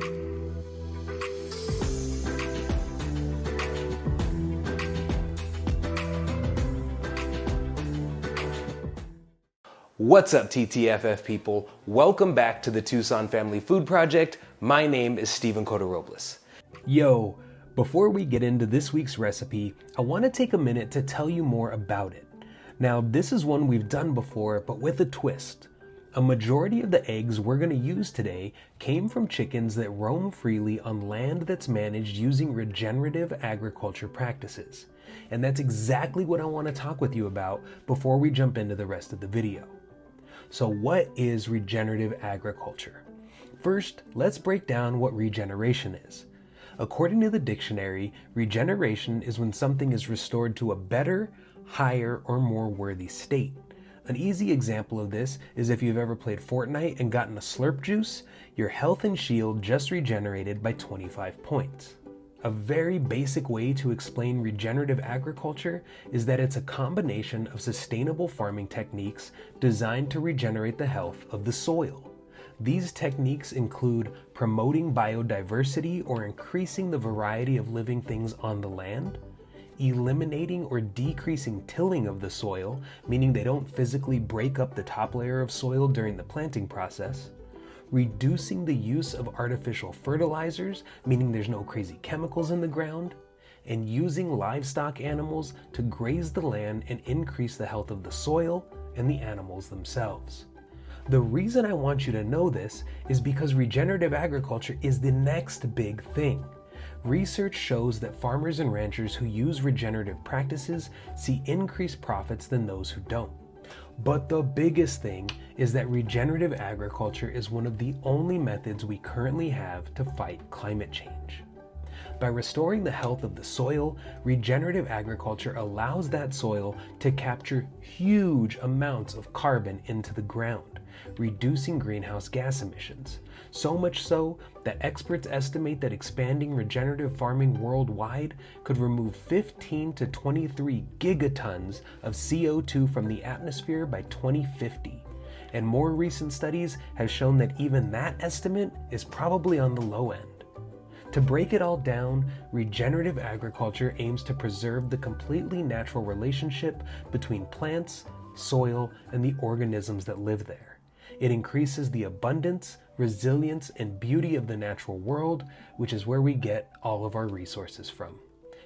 What's up, TTFF people? Welcome back to the Tucson Family Food Project. My name is Steven Cota-Robles. Yo, before we get into this week's recipe, I want to take a minute to tell you more about it. Now, this is one we've done before, but with a twist. A majority of the eggs we're going to use today came from chickens that roam freely on land that's managed using regenerative agriculture practices. And that's exactly what I want to talk with you about before we jump into the rest of the video. So what is regenerative agriculture? First, let's break down what regeneration is. According to the dictionary, regeneration is when something is restored to a better, higher, or more worthy state. An easy example of this is if you've ever played Fortnite and gotten a slurp juice, your health and shield just regenerated by 25 points. A very basic way to explain regenerative agriculture is that it's a combination of sustainable farming techniques designed to regenerate the health of the soil. These techniques include promoting biodiversity or increasing the variety of living things on the land, eliminating or decreasing tilling of the soil, meaning they don't physically break up the top layer of soil during the planting process, reducing the use of artificial fertilizers, meaning there's no crazy chemicals in the ground, and using livestock animals to graze the land and increase the health of the soil and the animals themselves. The reason I want you to know this is because regenerative agriculture is the next big thing. Research shows that farmers and ranchers who use regenerative practices see increased profits than those who don't. But the biggest thing is that regenerative agriculture is one of the only methods we currently have to fight climate change. By restoring the health of the soil, regenerative agriculture allows that soil to capture huge amounts of carbon into the ground, reducing greenhouse gas emissions. So much so that experts estimate that expanding regenerative farming worldwide could remove 15 to 23 gigatons of CO2 from the atmosphere by 2050. And more recent studies have shown that even that estimate is probably on the low end. To break it all down, regenerative agriculture aims to preserve the completely natural relationship between plants, soil, and the organisms that live there. It increases the abundance, resilience, and beauty of the natural world, which is where we get all of our resources from.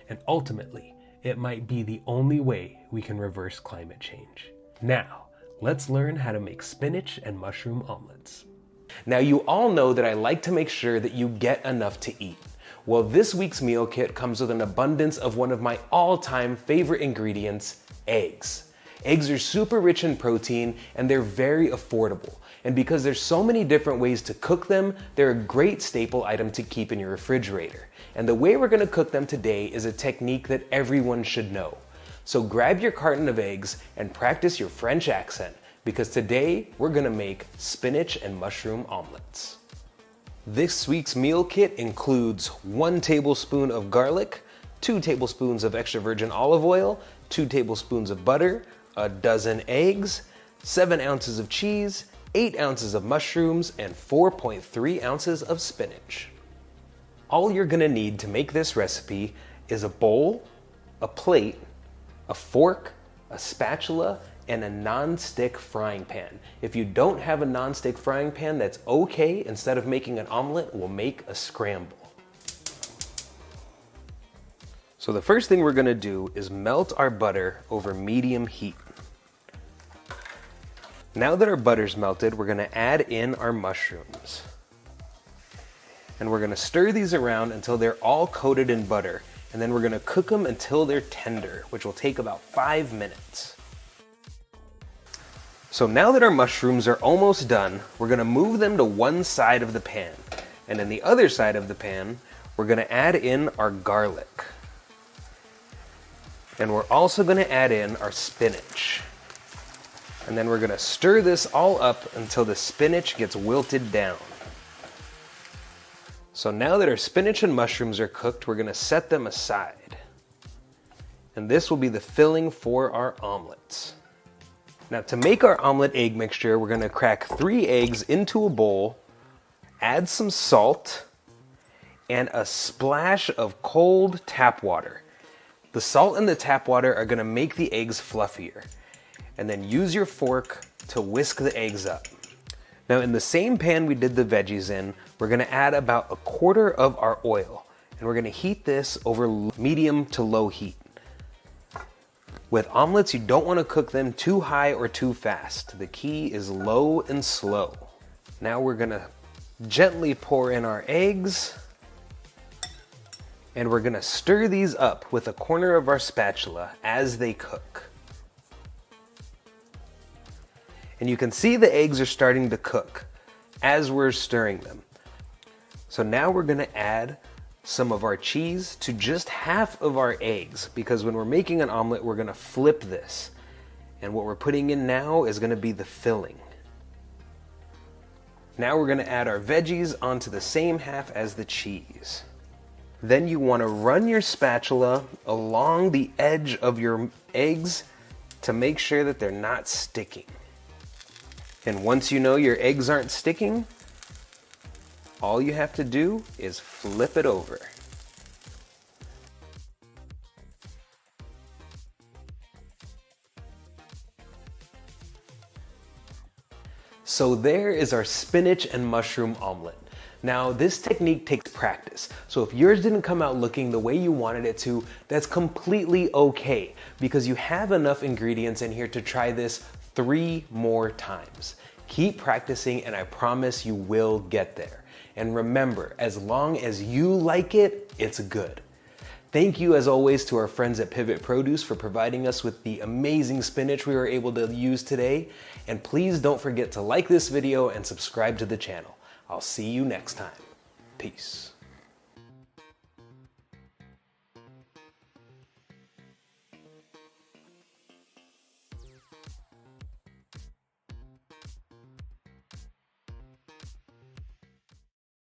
And ultimately, it might be the only way we can reverse climate change. Now, let's learn how to make spinach and mushroom omelets. Now, you all know that I like to make sure that you get enough to eat. Well, this week's meal kit comes with an abundance of one of my all-time favorite ingredients, eggs. Eggs are super rich in protein and they're very affordable. And because there's so many different ways to cook them, they're a great staple item to keep in your refrigerator. And the way we're gonna cook them today is a technique that everyone should know. So grab your carton of eggs and practice your French accent, because today we're gonna make spinach and mushroom omelets. This week's meal kit includes 1 tablespoon of garlic, 2 tablespoons of extra virgin olive oil, 2 tablespoons of butter, a dozen eggs, 7 ounces of cheese, 8 ounces of mushrooms, and 4.3 ounces of spinach. All you're gonna need to make this recipe is a bowl, a plate, a fork, a spatula, and a non-stick frying pan. If you don't have a non-stick frying pan, that's okay. Instead of making an omelet, we'll make a scramble. So the first thing we're gonna do is melt our butter over medium heat. Now that our butter's melted, we're gonna add in our mushrooms. And we're gonna stir these around until they're all coated in butter. And then we're gonna cook them until they're tender, which will take about 5 minutes. So now that our mushrooms are almost done, we're gonna move them to one side of the pan. And in the other side of the pan, we're gonna add in our garlic. And we're also gonna add in our spinach. And then we're gonna stir this all up until the spinach gets wilted down. So now that our spinach and mushrooms are cooked, we're gonna set them aside. And this will be the filling for our omelets. Now to make our omelet egg mixture, we're gonna crack 3 eggs into a bowl, add some salt, and a splash of cold tap water. The salt and the tap water are gonna make the eggs fluffier. And then use your fork to whisk the eggs up. Now in the same pan we did the veggies in, we're gonna add about 1/4 of our oil. And we're gonna heat this over medium to low heat. With omelets, you don't wanna cook them too high or too fast. The key is low and slow. Now we're gonna gently pour in our eggs. And we're gonna stir these up with a corner of our spatula as they cook. And you can see the eggs are starting to cook as we're stirring them. So now we're gonna add some of our cheese to just half of our eggs, because when we're making an omelet, we're gonna flip this. And what we're putting in now is gonna be the filling. Now we're gonna add our veggies onto the same half as the cheese. Then you wanna run your spatula along the edge of your eggs to make sure that they're not sticking. And once you know your eggs aren't sticking, all you have to do is flip it over. So there is our spinach and mushroom omelet. Now this technique takes practice, so if yours didn't come out looking the way you wanted it to, that's completely okay, because you have enough ingredients in here to try this 3 more times. Keep practicing and I promise you will get there. And remember, as long as you like it, it's good. Thank you as always to our friends at Pivot Produce for providing us with the amazing spinach we were able to use today. And please don't forget to like this video and subscribe to the channel. I'll see you next time. Peace.